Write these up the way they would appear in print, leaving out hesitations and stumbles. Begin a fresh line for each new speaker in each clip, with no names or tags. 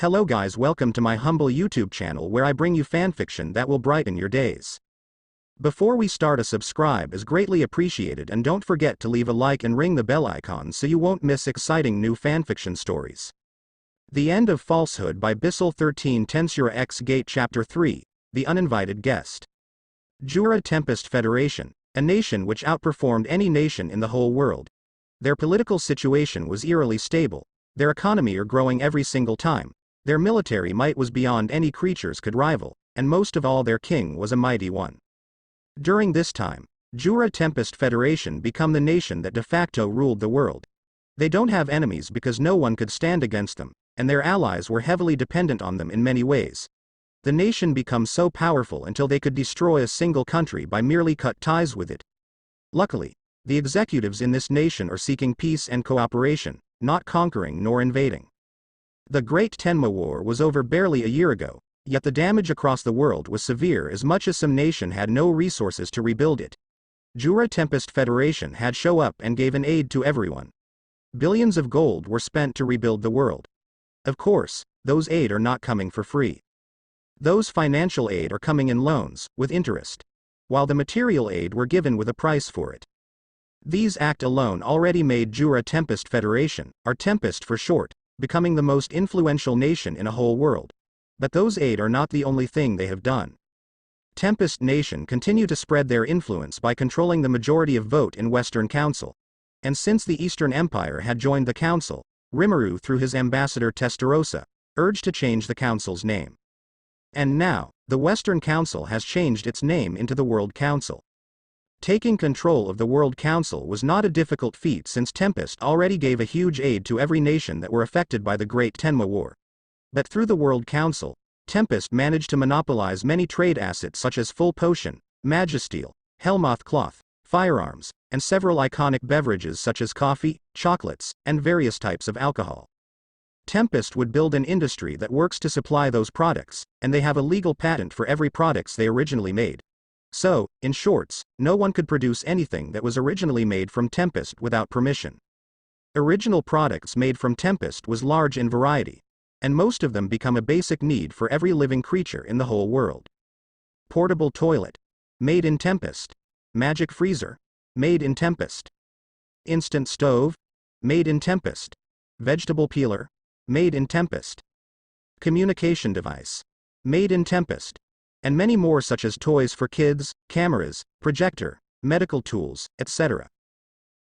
Hello guys, welcome to my humble YouTube channel where I bring you fanfiction that will brighten your days. Before we start, a subscribe is greatly appreciated, and don't forget to leave a like and ring the bell icon so you won't miss exciting new fanfiction stories. The End of Falsehood by Bisel13 Tensura x G.A.T.E Chapter 3, The Uninvited Guest. G.A.T.E Federation, a nation which outperformed any nation in the whole world. Their political situation was eerily stable, their economy growing every single time. Their military might was beyond any creatures could rival, and most of all their king was a mighty one. During this time, G.A.T.E Federation became the nation that de facto ruled the world. They don't have enemies because no one could stand against them, and their allies were heavily dependent on them in many ways. The nation became so powerful until they could destroy a single country by merely cut ties with it. Luckily, the executives in this nation are seeking peace and cooperation, not conquering nor invading. The Great Tenma War was over barely a year ago, yet the damage across the world was severe as much as some nation had no resources to rebuild it. G.A.T.E Federation had show up and gave an aid to everyone. Billions of gold were spent to rebuild the world. Of course, those aid are not coming for free. Those financial aid are coming in loans, with interest, while the material aid were given with a price for it. These acts alone already made G.A.T.E Federation, or Tempest for short, becoming the most influential nation in a whole world. But those aid are not the only thing they have done. Tempest Nation continue to spread their influence by controlling the majority of vote in Western Council. And since the Eastern Empire had joined the Council, Rimuru through his ambassador Tensura, urged to change the Council's name. And now, the Western Council has changed its name into the World Council. Taking control of the World Council was not a difficult feat since Tempest already gave a huge aid to every nation that were affected by the Great Tenma War. But through the World Council, Tempest managed to monopolize many trade assets such as Full Potion, Magisteel, Helmoth Cloth, firearms, and several iconic beverages such as coffee, chocolates, and various types of alcohol. Tempest would build an industry that works to supply those products, and they have a legal patent for every products they originally made. So, in shorts, no one could produce anything that was originally made from Tempest without permission. Original products made from Tempest was large in variety, and most of them become a basic need for every living creature in the whole world. Portable toilet, made in Tempest. Magic freezer, made in Tempest. Instant stove, made in Tempest. Vegetable peeler, made in Tempest. Communication device, made in Tempest. And many more such as toys for kids, cameras, projector, medical tools, etc.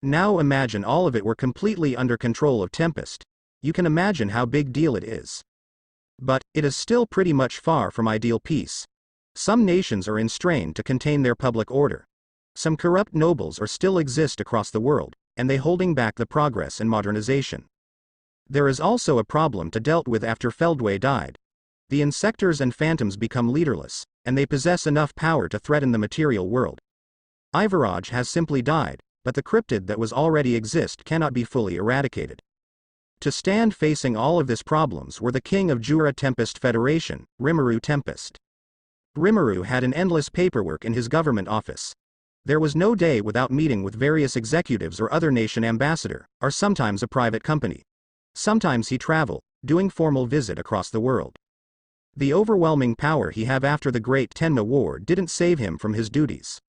Now imagine all of it were completely under control of Tempest. You can imagine how big deal it is. But, it is still pretty much far from ideal peace. Some nations are in strain to contain their public order. Some corrupt nobles are still exist across the world, and they holding back the progress and modernization. There is also a problem to dealt with after Feldway died. The insectors and phantoms become leaderless, and they possess enough power to threaten the material world. Ivaraj has simply died, but the cryptid that was already exist cannot be fully eradicated. To stand facing all of these problems were the king of G.A.T.E Federation, Rimuru Tempest. Rimuru had an endless paperwork in his government office. There was no day without meeting with various executives or other nation ambassador, or sometimes a private company. Sometimes he travel, doing formal visit across the world. The overwhelming power he have after the Great Tenma War didn't save him from his duties.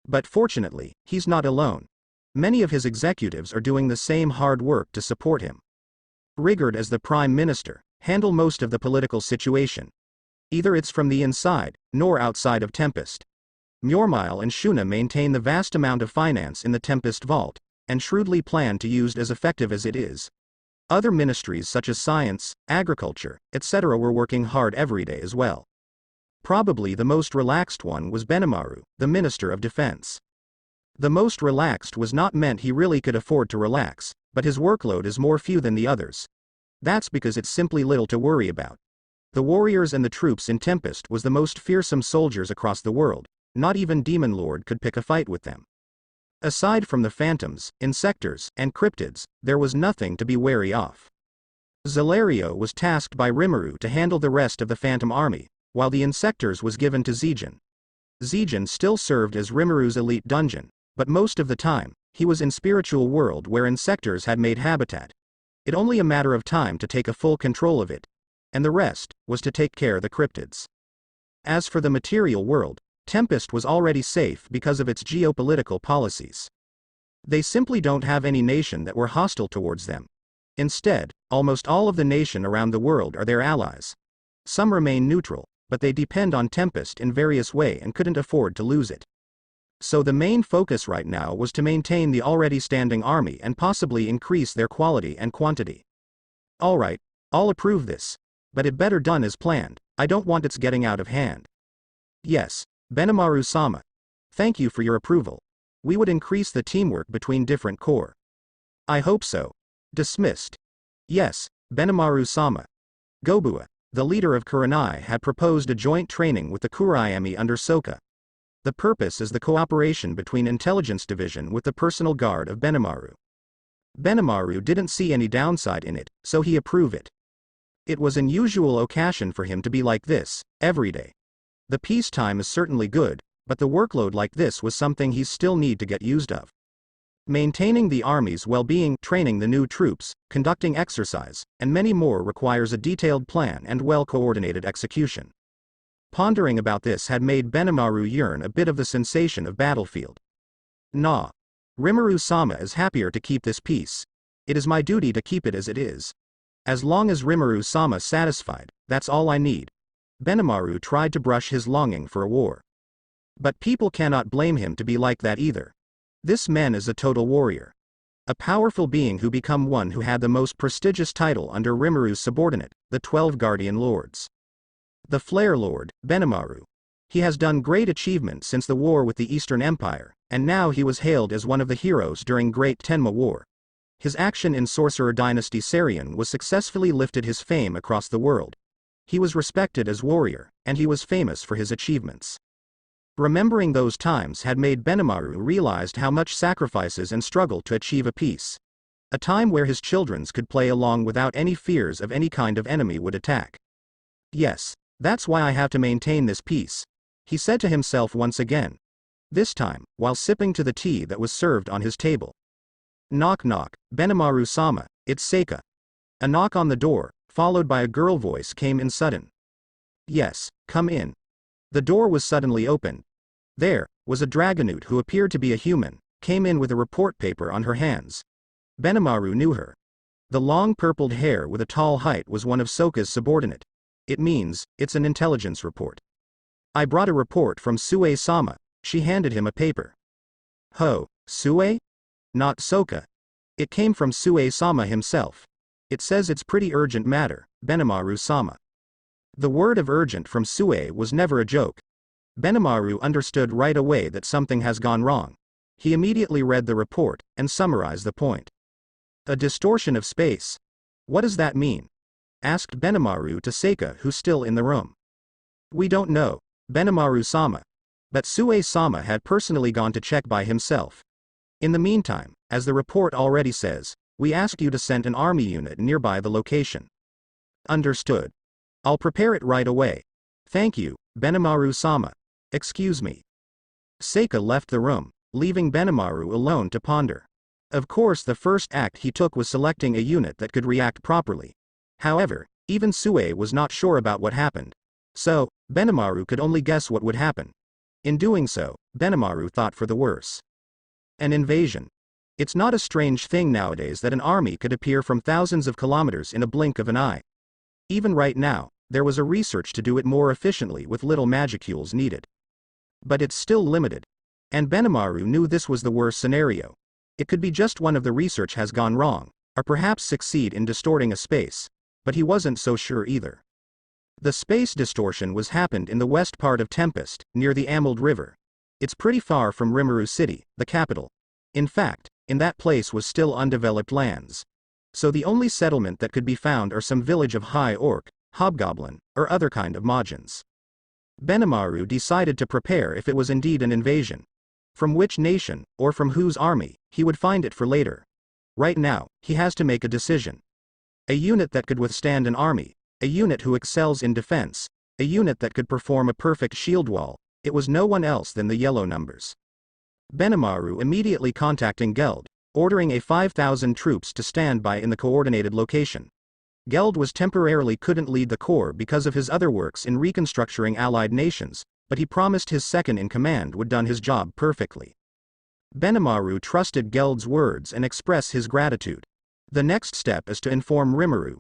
But fortunately, he's not alone. Many of his executives are doing the same hard work to support him. Rigard as the Prime Minister, handle most of the political situation. Either it's from the inside, nor outside of Tempest. Mjormile and Shuna maintain the vast amount of finance in the Tempest Vault, and shrewdly plan to use it as effective as it is. Other ministries such as science, agriculture, etc. were working hard every day as well. Probably the most relaxed one was Benimaru, the Minister of Defense. The most relaxed was not meant he really could afford to relax, but his workload is more few than the others. That's because it's simply little to worry about. The warriors and the troops in Tempest was the most fearsome soldiers across the world, not even Demon Lord could pick a fight with them. Aside from the phantoms, insectors, and cryptids, there was nothing to be wary of. Zelario was tasked by Rimuru to handle the rest of the phantom army, while the insectors was given to Zijin. Zijin still served as Rimuru's elite dungeon, but most of the time, he was in spiritual world where insectors had made habitat. It only a matter of time to take a full control of it. and the rest was to take care of the cryptids. As for the material world, Tempest was already safe because of its geopolitical policies. They simply don't have any nation that were hostile towards them. Instead, almost all of the nation around the world are their allies. Some remain neutral, but they depend on Tempest in various ways and couldn't afford to lose it. So the main focus right now was to maintain the already standing army and possibly increase their quality and quantity. Alright, I'll approve this. But it better done as planned. I don't want it's getting out of hand. Yes, Benimaru-sama. Thank you for your approval. We would increase the teamwork between different corps. I hope so. Dismissed. Yes, Benimaru-sama. Gobua, the leader of Kurenai, had proposed a joint training with the Kurayami under Soka. The purpose is the cooperation between Intelligence Division with the personal guard of Benimaru. Benimaru didn't see any downside in it, so he approved it. It was an unusual occasion for him to be like this, every day. The peacetime is certainly good, but the workload like this was something he still need to get used of. Maintaining the army's well-being, training the new troops, conducting exercise, and many more requires a detailed plan and well-coordinated execution. Pondering about this had made Benimaru yearn a bit of the sensation of battlefield. Nah. Rimuru-sama is happier to keep this peace. It is my duty to keep it as it is. As long as Rimuru-sama satisfied, that's all I need. Benimaru tried to brush his longing for a war. But people cannot blame him to be like that either. This man is a total warrior. A powerful being who become one who had the most prestigious title under Rimuru's subordinate, the 12 Guardian Lords. The Flare Lord, Benimaru. He has done great achievements since the war with the Eastern Empire, and now he was hailed as one of the heroes during Great Tenma War. His action in Sorcerer Dynasty Sarian was successfully lifted his fame across the world. He was respected as warrior, and he was famous for his achievements. Remembering those times had made Benimaru realized how much sacrifices and struggle to achieve a peace. A time where his children could play along without any fears of any kind of enemy would attack. Yes, that's why I have to maintain this peace, he said to himself once again. This time, while sipping to the tea that was served on his table. Knock knock, Benimaru-sama, it's Seika. A knock on the door, followed by a girl voice, came in sudden. Yes, come in. The door was suddenly opened. There was a Dragonoot who appeared to be a human, came in with a report paper on her hands. Benimaru knew her. The long purpled hair with a tall height was one of Soka's subordinate. It means, it's an intelligence report. I brought a report from Sue-sama. She handed him a paper. Ho, Sue? Not Soka. It came from Sue-sama himself. It says it's pretty urgent matter, Benimaru-sama. The word of urgent from Sue was never a joke. Benimaru understood right away that something has gone wrong. He immediately read the report, and summarized the point. A distortion of space. What does that mean? Asked Benimaru to Seika, who's still in the room. We don't know, Benimaru-sama. But Sue-sama had personally gone to check by himself. In the meantime, as the report already says, we asked you to send an army unit nearby the location. Understood. I'll prepare it right away. Thank you, Benimaru-sama. Excuse me. Seika left the room, leaving Benimaru alone to ponder. Of course, the first act he took was selecting a unit that could react properly. However, even Sue was not sure about what happened. So, Benimaru could only guess what would happen. In doing so, Benimaru thought for the worse. An invasion. It's not a strange thing nowadays that an army could appear from thousands of kilometers in a blink of an eye. Even right now, there was a research to do it more efficiently with little magicules needed. But it's still limited. And Benimaru knew this was the worst scenario. It could be just one of the research has gone wrong, or perhaps succeed in distorting a space, but he wasn't so sure either. The space distortion was happened in the west part of Tempest, near the Amald River. It's pretty far from Rimuru City, the capital. In fact, in that place was still undeveloped lands. So the only settlement that could be found are some village of High Orc, Hobgoblin, or other kind of Majins. Benimaru decided to prepare if it was indeed an invasion. From which nation, or from whose army, he would find it for later. Right now, he has to make a decision. A unit that could withstand an army, a unit who excels in defense, a unit that could perform a perfect shield wall. It was no one else than the yellow numbers. Benimaru immediately contacting G.A.T.E, ordering a 5,000 troops to stand by in the coordinated location. Geld was temporarily couldn't lead the Corps because of his other works in reconstructing Allied nations, but he promised his second-in-command would done his job perfectly. Benimaru trusted Geld's words and expressed his gratitude. The next step is to inform Rimuru.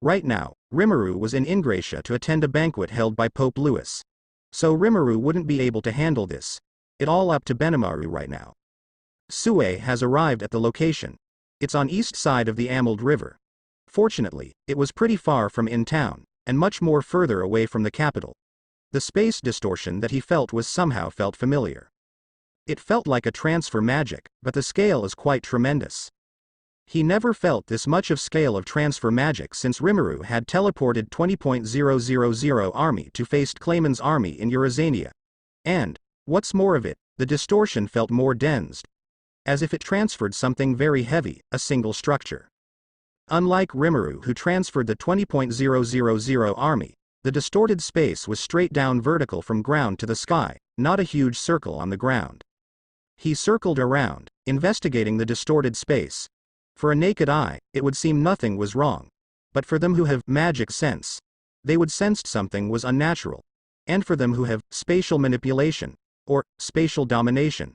Right now, Rimuru was in Ingratia to attend a banquet held by Pope Louis. So Rimuru wouldn't be able to handle this. It's all up to Benimaru right now. Sue has arrived at the location. It's on east side of the Amald River. Fortunately, it was pretty far from in town, and much more further away from the capital. The space distortion that he felt felt familiar. It felt like a transfer magic, but the scale is quite tremendous. He never felt this much of scale of transfer magic since Rimuru had teleported 20.000 army to face Clayman's army in Eurasania. And, what's more of it, the distortion felt more densed. As if it transferred something very heavy, a single structure. Unlike Rimuru who transferred the 20.000 army, the distorted space was straight down vertical from ground to the sky, not a huge circle on the ground. He circled around, investigating the distorted space. For a naked eye, it would seem nothing was wrong. But for them who have magic sense, they would sense something was unnatural. And for them who have spatial manipulation, or spatial domination,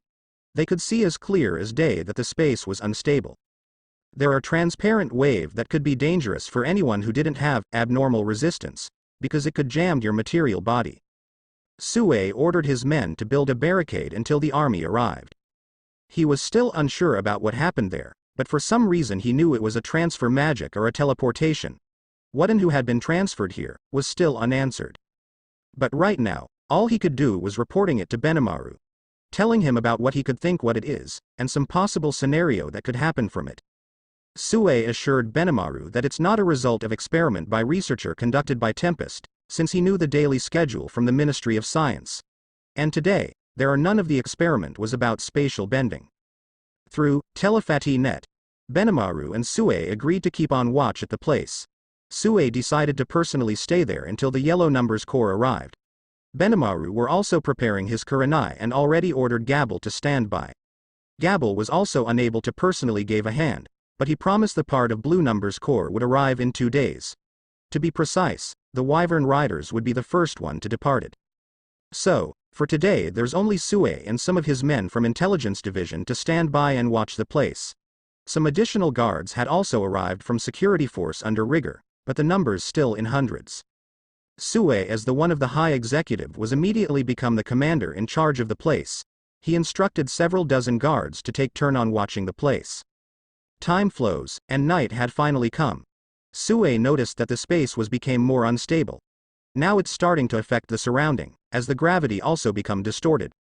they could see as clear as day that the space was unstable. There are transparent wave that could be dangerous for anyone who didn't have abnormal resistance, because it could jam your material body. Sue ordered his men to build a barricade until the army arrived. He was still unsure about what happened there, but for some reason he knew it was a transfer magic or a teleportation. What and who had been transferred here was still unanswered. But right now, all he could do was reporting it to Benimaru, telling him about what he could think what it is, and some possible scenario that could happen from it. Sue assured Benimaru that it's not a result of experiment by researcher conducted by Tempest, since he knew the daily schedule from the Ministry of Science. And today, there are none of the experiment was about spatial bending. Through telepathy net, Benimaru and Sue agreed to keep on watch at the place. Sue decided to personally stay there until the Yellow Numbers Corps arrived. Benimaru were also preparing his Kurenai and already ordered Gabel to stand by. Gabel was also unable to personally give a hand, but he promised the part of Blue Numbers Corps would arrive in 2 days. To be precise, the Wyvern Riders would be the first one to depart it. So, for today there's only Sue and some of his men from Intelligence Division to stand by and watch the place. Some additional guards had also arrived from security force under rigor, but the numbers still in hundreds. Sue as the one of the high executive was immediately become the commander in charge of the place. He instructed several dozen guards to take turn on watching the place. Time flows, and night had finally come. Sue noticed that the space became more unstable. Now it's starting to affect the surrounding, as the gravity also become distorted.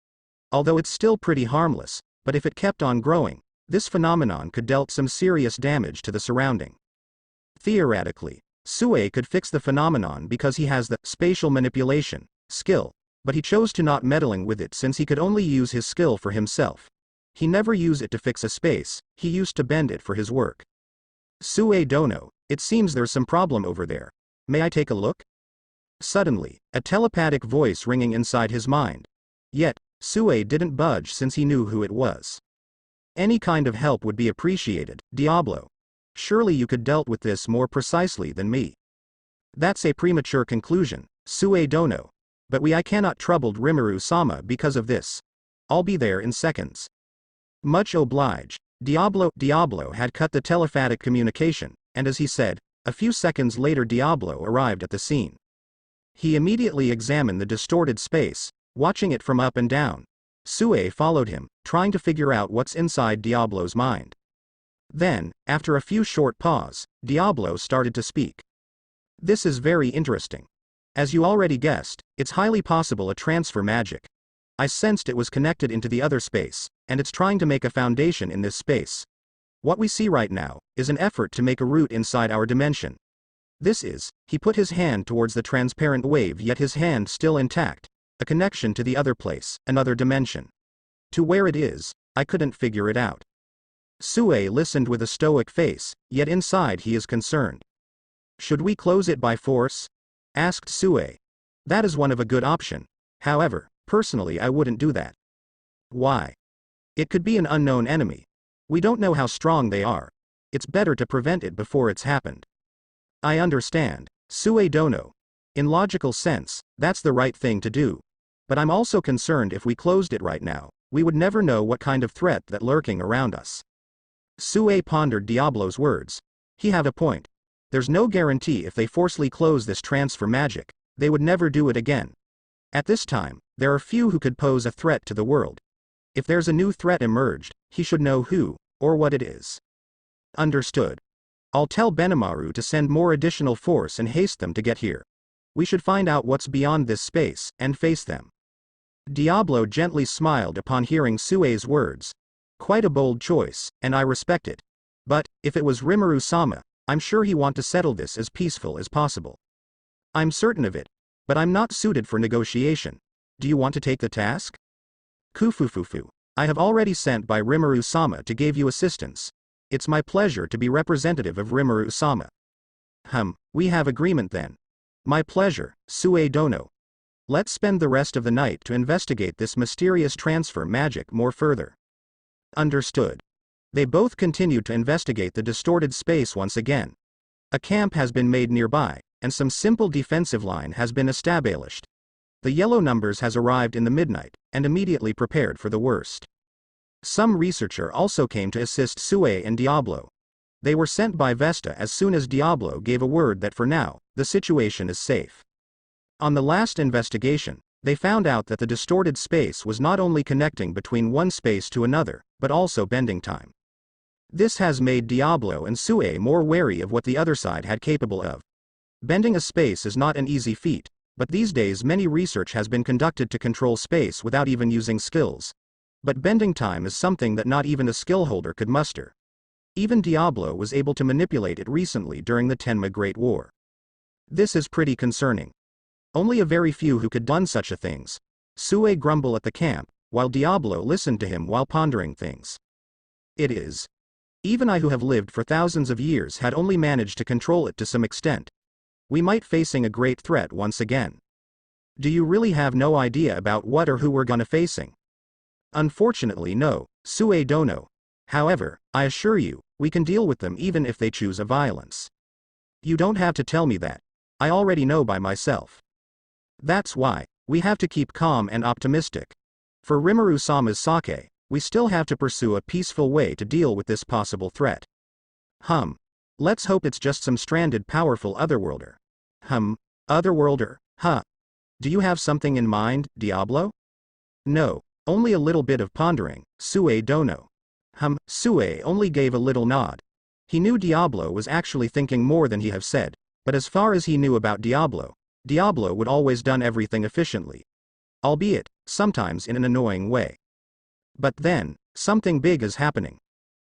Although it's still pretty harmless, but if it kept on growing, this phenomenon could dealt some serious damage to the surrounding. Theoretically, Sue could fix the phenomenon because he has the spatial manipulation skill, but he chose to not meddling with it since he could only use his skill for himself. He never used it to fix a space, he used to bend it for his work. Sue Dono, it seems there's some problem over there. May I take a look? Suddenly, a telepathic voice ringing inside his mind. Yet, Sue didn't budge since he knew who it was. Any kind of help would be appreciated, Diablo. Surely you could dealt with this more precisely than me. That's a premature conclusion, Sue Dono. But I cannot troubled Rimuru-sama because of this. I'll be there in seconds. Much oblige. Diablo had cut the telepathic communication, and as he said, a few seconds later Diablo arrived at the scene. He immediately examined the distorted space, watching it from up and down. Sue followed him, trying to figure out what's inside Diablo's mind. Then, after a few short pause, Diablo started to speak. This is very interesting. As you already guessed, it's highly possible a transfer magic. I sensed it was connected into the other space, and it's trying to make a foundation in this space. What we see right now is an effort to make a root inside our dimension. This is, he put his hand towards the transparent wave yet his hand still intact, a connection to the other place, another dimension. To where it is, I couldn't figure it out. Sue listened with a stoic face, yet inside he is concerned. Should we close it by force? Asked Sue. That is one of a good option. However, personally I wouldn't do that. Why? It could be an unknown enemy. We don't know how strong they are. It's better to prevent it before it's happened. I understand, Sue Dono. In logical sense, that's the right thing to do. But I'm also concerned if we closed it right now, we would never know what kind of threat that lurking around us. Sue pondered Diablo's words. He have a point. There's no guarantee if they forcefully close this transfer magic, they would never do it again. At this time, there are few who could pose a threat to the world. If there's a new threat emerged, he should know who, or what it is. Understood. I'll tell Benimaru to send more additional force and haste them to get here. We should find out what's beyond this space, and face them. Diablo gently smiled upon hearing Sue's words. Quite a bold choice, and I respect it. But, if it was Rimuru-sama, I'm sure he want to settle this as peaceful as possible. I'm certain of it. But I'm not suited for negotiation. Do you want to take the task? Kufufufu. I have already sent by Rimuru-sama to give you assistance. It's my pleasure to be representative of Rimuru-sama. We have agreement then. My pleasure, Sue Dono. Let's spend the rest of the night to investigate this mysterious transfer magic more further. Understood. They both continued to investigate the distorted space once again. A camp has been made nearby, and some simple defensive line has been established. The yellow numbers has arrived in the midnight, and immediately prepared for the worst. Some researcher also came to assist Sue and Diablo. They were sent by Vesta as soon as Diablo gave a word that for now, the situation is safe. On the last investigation, they found out that the distorted space was not only connecting between one space to another, but also bending time. This has made Diablo and Sue more wary of what the other side had capable of. Bending a space is not an easy feat, but these days many research has been conducted to control space without even using skills. But bending time is something that not even a skill holder could muster. Even Diablo was able to manipulate it recently during the Tenma Great War. This is pretty concerning. Only a very few who could done such a things. Sue grumbled at the camp, while Diablo listened to him while pondering things. It is. Even I who have lived for thousands of years had only managed to control it to some extent. We might facing a great threat once again. Do you really have no idea about what or who we're gonna facing? Unfortunately no, Sue Dono. However, I assure you, we can deal with them even if they choose a violence. You don't have to tell me that. I already know by myself. That's why, we have to keep calm and optimistic. For Rimuru-sama's sake, we still have to pursue a peaceful way to deal with this possible threat. Let's hope it's just some stranded powerful otherworlder. Otherworlder, Do you have something in mind, Diablo? No, only a little bit of pondering, Sue Dono. Sue only gave a little nod. He knew Diablo was actually thinking more than he have said, but as far as he knew about Diablo, Diablo would always done everything efficiently. Albeit, sometimes in an annoying way. But then, something big is happening.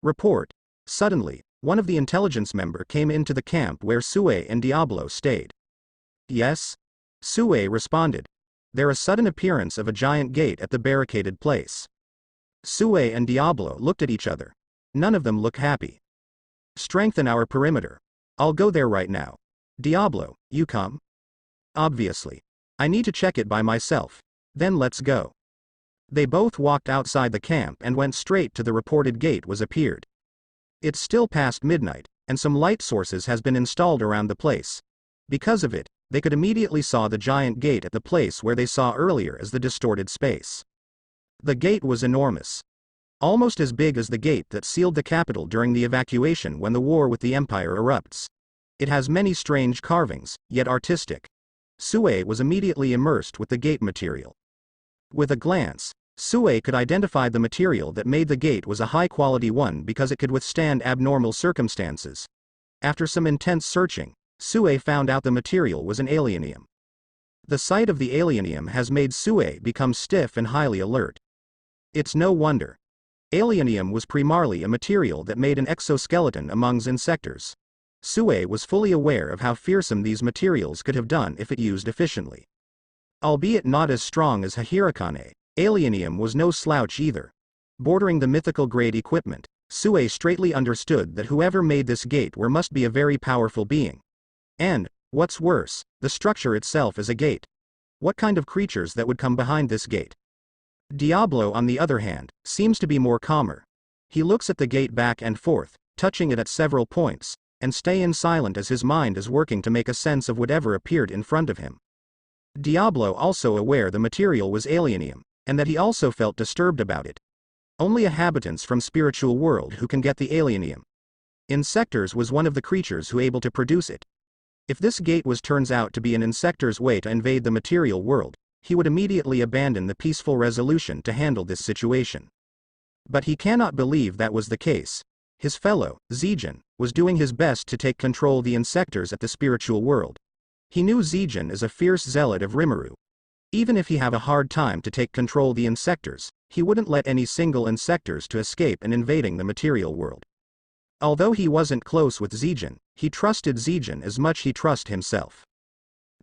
Report. Suddenly, one of the intelligence member came into the camp where Sue and Diablo stayed. Yes? Sue responded. There a sudden appearance of a giant gate at the barricaded place. Sue and Diablo looked at each other. None of them look happy. Strengthen our perimeter. I'll go there right now. Diablo, you come? Obviously. I need to check it by myself. Then let's go. They both walked outside the camp and went straight to the reported gate was appeared. It's still past midnight, and some light sources has been installed around the place. Because of it, they could immediately saw the giant gate at the place where they saw earlier as the distorted space. The gate was enormous. Almost as big as the gate that sealed the capital during the evacuation when the war with the Empire erupts. It has many strange carvings, yet artistic. Sue was immediately immersed with the gate material. With a glance, Sue could identify the material that made the gate was a high-quality one because it could withstand abnormal circumstances. After some intense searching, Sue found out the material was an alienium. The sight of the alienium has made Sue become stiff and highly alert. It's no wonder. Alienium was primarily a material that made an exoskeleton amongst insectors. Sue was fully aware of how fearsome these materials could have done if it used efficiently. Albeit not as strong as Hahirikane, alienium was no slouch either. Bordering the mythical grade equipment, Sue straightly understood that whoever made this gate must be a very powerful being. And, what's worse, the structure itself is a gate. What kind of creatures that would come behind this gate? Diablo, on the other hand, seems to be more calmer. He looks at the gate back and forth, touching it at several points, and stay in silent as his mind is working to make a sense of whatever appeared in front of him. Diablo also aware the material was alienium, and that he also felt disturbed about it. Only a habitants from spiritual world who can get the alienium. Insectors was one of the creatures who able to produce it. If this gate turns out to be an insector's way to invade the material world, he would immediately abandon the peaceful resolution to handle this situation. But he cannot believe that was the case. His fellow, G.A.T.E, was doing his best to take control of the insectors at the spiritual world. He knew G.A.T.E is a fierce zealot of Rimuru. Even if he have a hard time to take control of the insectors, he wouldn't let any single insectors to escape and invading the material world. Although he wasn't close with G.A.T.E, he trusted G.A.T.E as much he trust himself.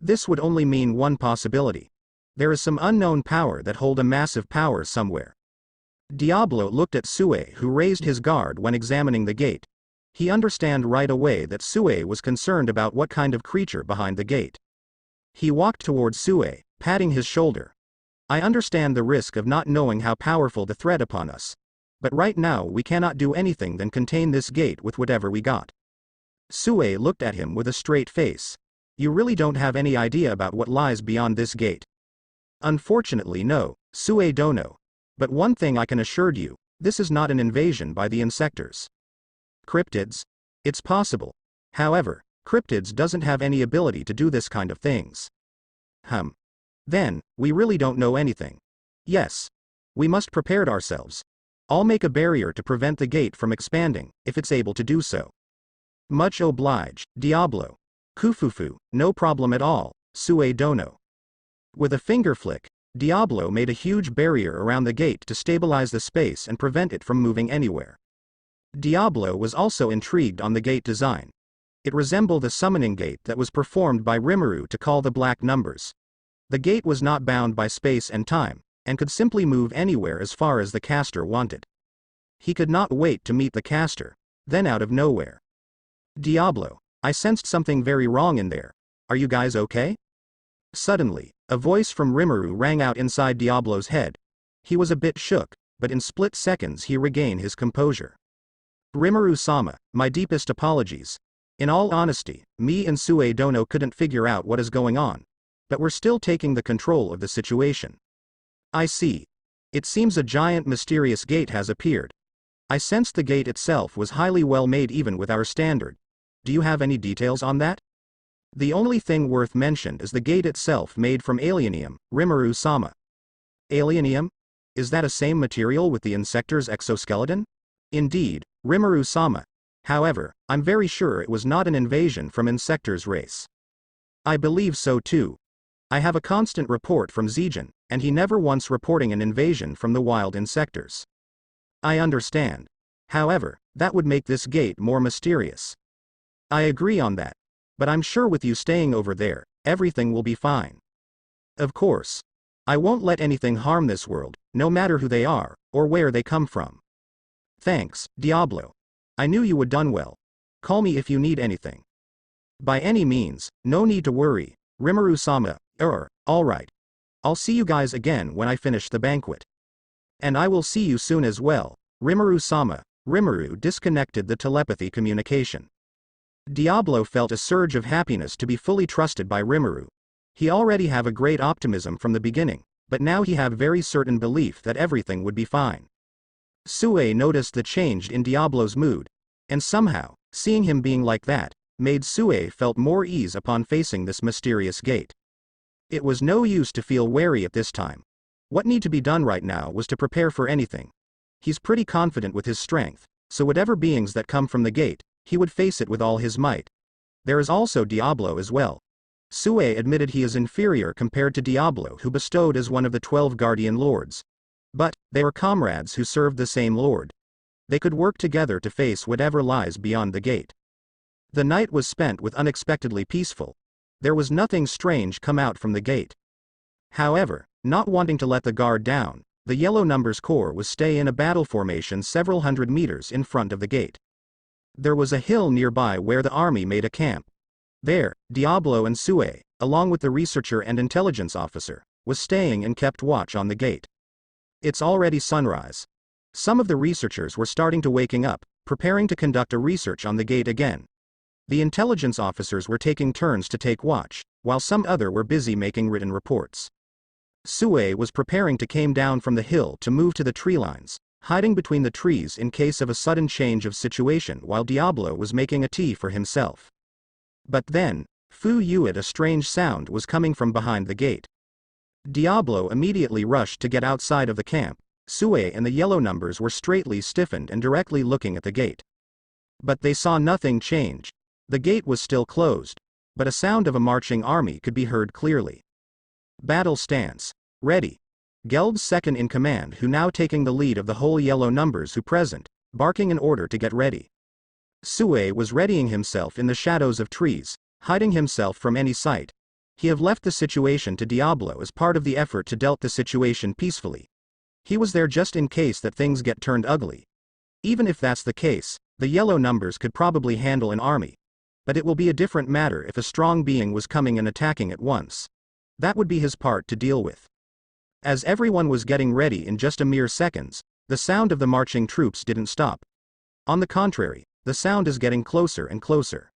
This would only mean one possibility. There is some unknown power that hold a massive power somewhere. Diablo looked at Sue, who raised his guard when examining the gate. He understand right away that Sue was concerned about what kind of creature behind the gate. He walked towards Sue, patting his shoulder. I understand the risk of not knowing how powerful the threat upon us. But right now we cannot do anything than contain this gate with whatever we got. Sue looked at him with a straight face. You really don't have any idea about what lies beyond this gate? Unfortunately no, Sue don't know. But one thing I can assure you, this is not an invasion by the insectors. Cryptids? It's possible. However, cryptids doesn't have any ability to do this kind of things. Then, we really don't know anything. Yes. We must prepare ourselves. I'll make a barrier to prevent the gate from expanding, if it's able to do so. Much oblige, Diablo. Kufufu, no problem at all, Sue Dono. With a finger flick, Diablo made a huge barrier around the gate to stabilize the space and prevent it from moving anywhere. Diablo was also intrigued on the gate design. It resembled the summoning gate that was performed by Rimuru to call the black numbers. The gate was not bound by space and time, and could simply move anywhere as far as the caster wanted. He could not wait to meet the caster. Then out of nowhere. Diablo, I sensed something very wrong in there. Are you guys okay? Suddenly, a voice from Rimuru rang out inside Diablo's head. He was a bit shook, but in split seconds he regained his composure. Rimuru-sama, my deepest apologies. In all honesty, me and Sue Dono couldn't figure out what is going on. But we're still taking the control of the situation. I see. It seems a giant mysterious gate has appeared. I sensed the gate itself was highly well made even with our standard. Do you have any details on that? The only thing worth mentioned is the gate itself made from alienium, Rimuru-sama. Alienium? Is that a same material with the insector's exoskeleton? Indeed, Rimuru-sama. However, I'm very sure it was not an invasion from insector's race. I believe so too. I have a constant report from G.A.T.E, and he never once reporting an invasion from the wild insectors. I understand. However, that would make this gate more mysterious. I agree on that. But I'm sure with you staying over there, everything will be fine. Of course. I won't let anything harm this world, no matter who they are, or where they come from. Thanks, Diablo. I knew you would done well. Call me if you need anything. By any means, no need to worry, Rimuru-sama. Alright. I'll see you guys again when I finish the banquet. And I will see you soon as well, Rimuru-sama. Rimuru disconnected the telepathy communication. Diablo felt a surge of happiness to be fully trusted by Rimuru. He already have a great optimism from the beginning, but now he have very certain belief that everything would be fine. Sue noticed the change in Diablo's mood, and somehow, seeing him being like that, made Sue felt more ease upon facing this mysterious gate. It was no use to feel wary at this time. What need to be done right now was to prepare for anything. He's pretty confident with his strength, so whatever beings that come from the gate, he would face it with all his might. There is also Diablo as well. Sue admitted he is inferior compared to Diablo, who bestowed as one of the 12 guardian lords. But, they were comrades who served the same lord. They could work together to face whatever lies beyond the gate. The night was spent with unexpectedly peaceful. There was nothing strange come out from the gate. However, not wanting to let the guard down, the Yellow Numbers Corps was stay in a battle formation several hundred meters in front of the gate. There was a hill nearby where the army made a camp. There, Diablo and Sue, along with the researcher and intelligence officer, was staying and kept watch on the gate. It's already sunrise. Some of the researchers were starting to waking up, preparing to conduct a research on the gate again. The intelligence officers were taking turns to take watch, while some other were busy making written reports. Sue was preparing to came down from the hill to move to the tree lines, hiding between the trees in case of a sudden change of situation, while Diablo was making a tea for himself. But then, Fu Yuet, a strange sound was coming from behind the gate. Diablo immediately rushed to get outside of the camp. Sue and the yellow numbers were straightly stiffened and directly looking at the gate. But they saw nothing change. The gate was still closed, but a sound of a marching army could be heard clearly. Battle stance. Ready. Geld's second in command, who now taking the lead of the whole yellow numbers who present, barking an order to get ready. Sue was readying himself in the shadows of trees, hiding himself from any sight. He have left the situation to Diablo as part of the effort to dealt the situation peacefully. He was there just in case that things get turned ugly. Even if that's the case, the yellow numbers could probably handle an army. But it will be a different matter if a strong being was coming and attacking at once. That would be his part to deal with. As everyone was getting ready in just a mere seconds, the sound of the marching troops didn't stop. On the contrary, the sound is getting closer and closer.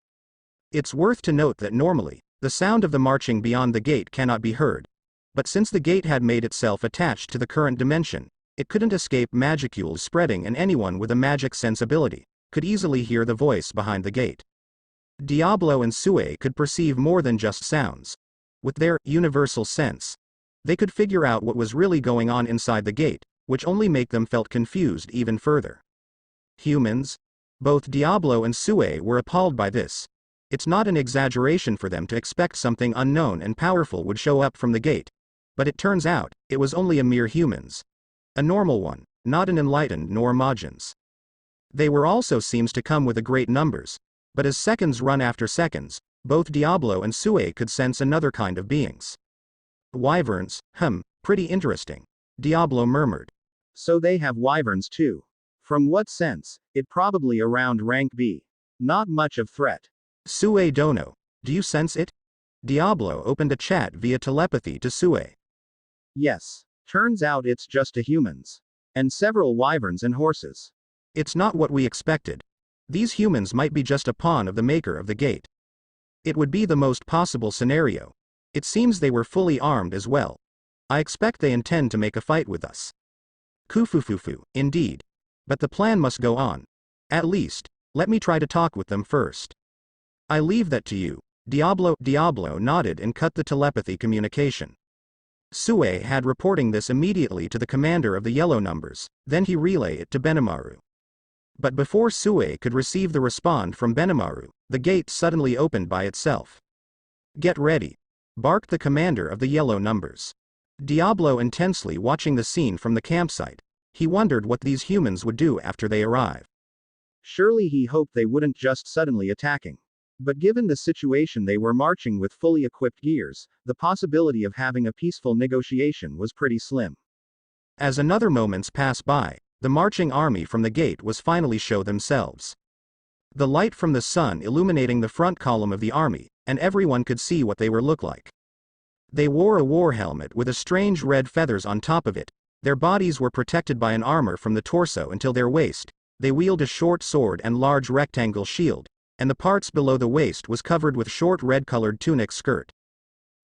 It's worth to note that normally, the sound of the marching beyond the gate cannot be heard. But since the gate had made itself attached to the current dimension, it couldn't escape magicules spreading, and anyone with a magic sensibility could easily hear the voice behind the gate. Diablo and Sue could perceive more than just sounds. With their universal sense, they could figure out what was really going on inside the gate, which only make them felt confused even further. Humans? Both Diablo and Sue were appalled by this. It's not an exaggeration for them to expect something unknown and powerful would show up from the gate. But it turns out, it was only a mere humans. A normal one, not an enlightened nor Majins. They were also seems to come with a great numbers, but as seconds run after seconds, both Diablo and Sue could sense another kind of beings. Wyverns, pretty interesting, Diablo murmured.
So they have wyverns too. From what sense? It probably around rank B. Not much of threat.
Sue Dono, do you sense it? Diablo opened a chat via telepathy to Sue.
Yes. Turns out it's just a humans. And several wyverns and horses.
It's not what we expected. These humans might be just a pawn of the maker of the gate. It would be the most possible scenario. It seems they were fully armed as well. I expect they intend to make a fight with us. Kufufufu, indeed. But the plan must go on. At least, let me try to talk with them first. I leave that to you. Diablo nodded and cut the telepathy communication. Sue had reporting this immediately to the commander of the yellow numbers, then he relayed it to Benimaru. But before Sue could receive the response from Benimaru, the gate suddenly opened by itself. Get ready, barked the commander of the yellow numbers. Diablo intensely watching the scene from the campsite. He wondered what these humans would do after they arrive.
Surely he hoped they wouldn't just suddenly attacking. But given the situation, they were marching with fully equipped gears, the possibility of having a peaceful negotiation was pretty slim.
As another moments passed by, the marching army from the gate was finally show themselves. The light from the sun illuminating the front column of the army, and everyone could see what they were look like. They wore a war helmet with a strange red feathers on top of it. Their bodies were protected by an armor from the torso until their waist. They wielded a short sword and large rectangle shield, and the parts below the waist was covered with short red-colored tunic skirt.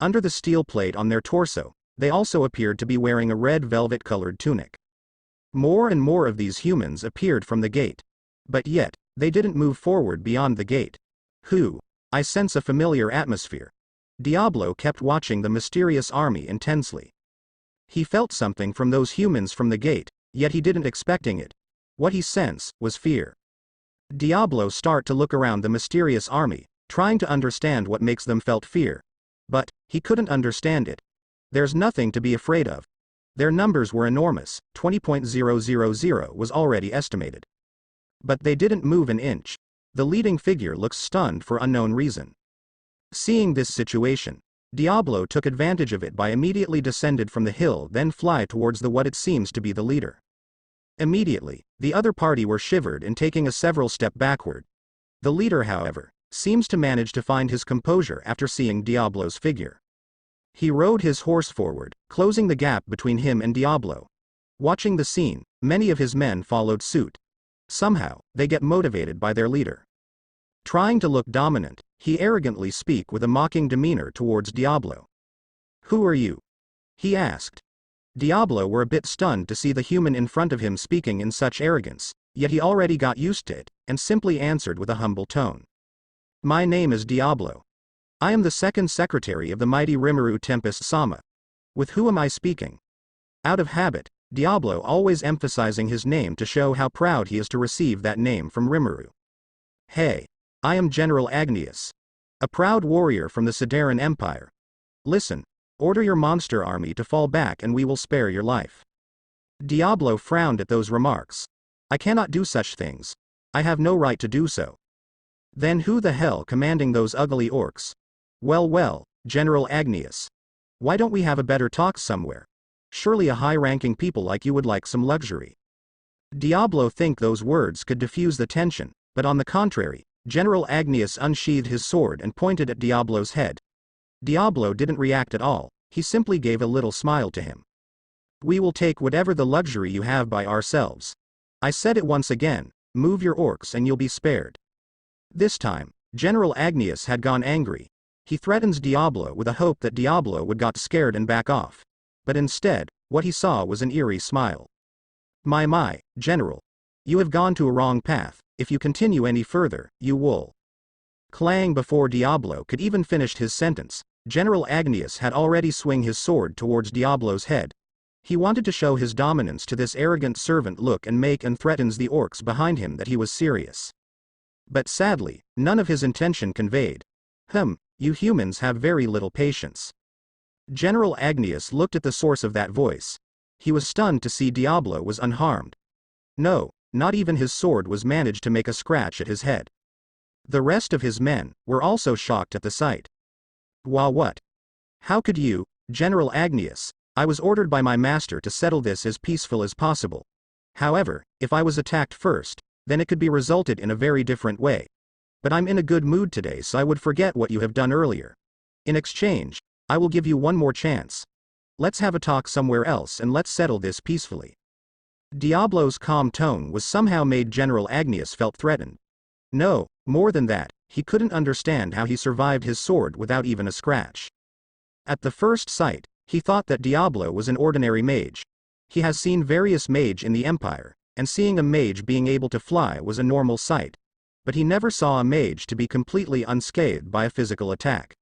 Under the steel plate on their torso, they also appeared to be wearing a red velvet-colored tunic. More and more of these humans appeared from the gate. But yet, they didn't move forward beyond the gate. I sense a familiar atmosphere. Diablo kept watching the mysterious army intensely. He felt something from those humans from the gate, yet he didn't expecting it. What he sensed was fear. Diablo start to look around the mysterious army, trying to understand what makes them felt fear. But, he couldn't understand it. There's nothing to be afraid of. Their numbers were enormous, 20.000 was already estimated. But they didn't move an inch. The leading figure looks stunned for unknown reason. Seeing this situation, Diablo took advantage of it by immediately descended from the hill, then fly towards what it seems to be the leader. Immediately, the other party were shivered and taking a several step backward. The leader, however, seems to manage to find his composure after seeing Diablo's figure. He rode his horse forward, closing the gap between him and Diablo. Watching the scene, many of his men followed suit. Somehow, they get motivated by their leader. Trying to look dominant, he arrogantly spoke with a mocking demeanor towards Diablo. "Who are you?" he asked. Diablo were a bit stunned to see the human in front of him speaking in such arrogance, yet he already got used to it, and simply answered with a humble tone. "My name is Diablo. I am the second secretary of the mighty Rimuru Tempest-sama. With who am I speaking?" Out of habit, Diablo always emphasizing his name to show how proud he is to receive that name from Rimuru. "Hey. I am General Agnias. A proud warrior from the Sideran Empire. Listen, order your monster army to fall back and we will spare your life." Diablo frowned at those remarks. "I cannot do such things. I have no right to do so." "Then who the hell commanding those ugly orcs?" Well, General Agnias. Why don't we have a better talk somewhere? Surely a high-ranking people like you would like some luxury." Diablo think those words could diffuse the tension, but on the contrary, General Agnias unsheathed his sword and pointed at Diablo's head. Diablo didn't react at all, he simply gave a little smile to him. "We will take whatever the luxury you have by ourselves. I said it once again, move your orcs and you'll be spared." This time, General Agnias had gone angry. He threatens Diablo with a hope that Diablo would got scared and back off. But instead, what he saw was an eerie smile. My, General. You have gone to a wrong path. If you continue any further, you will." Clang! Before Diablo could even finish his sentence, General Agnias had already swung his sword towards Diablo's head. He wanted to show his dominance to this arrogant servant look and make and threatens the orcs behind him that he was serious. But sadly, none of his intention conveyed. You humans have very little patience." General Agnias looked at the source of that voice. He was stunned to see Diablo was unharmed. No, not even his sword was managed to make a scratch at his head. The rest of his men were also shocked at the sight. What? How could you, General Agnias? I was ordered by my master to settle this as peaceful as possible. However, if I was attacked first, then it could be resulted in a very different way. But I'm in a good mood today, so I would forget what you have done earlier. In exchange, I will give you one more chance. Let's have a talk somewhere else and let's settle this peacefully." Diablo's calm tone was somehow made General Agnias felt threatened. No, more than that, he couldn't understand how he survived his sword without even a scratch. At the first sight, he thought that Diablo was an ordinary mage. He has seen various mage in the Empire, and seeing a mage being able to fly was a normal sight. But he never saw a mage to be completely unscathed by a physical attack.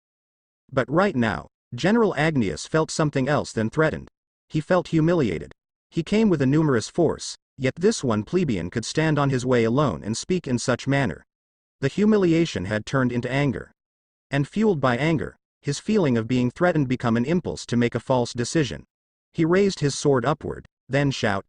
But right now, General Agnias felt something else than threatened. He felt humiliated. He came with a numerous force, yet this one plebeian could stand on his way alone and speak in such manner. The humiliation had turned into anger. And fueled by anger, his feeling of being threatened became an impulse to make a false decision. He raised his sword upward, then shout,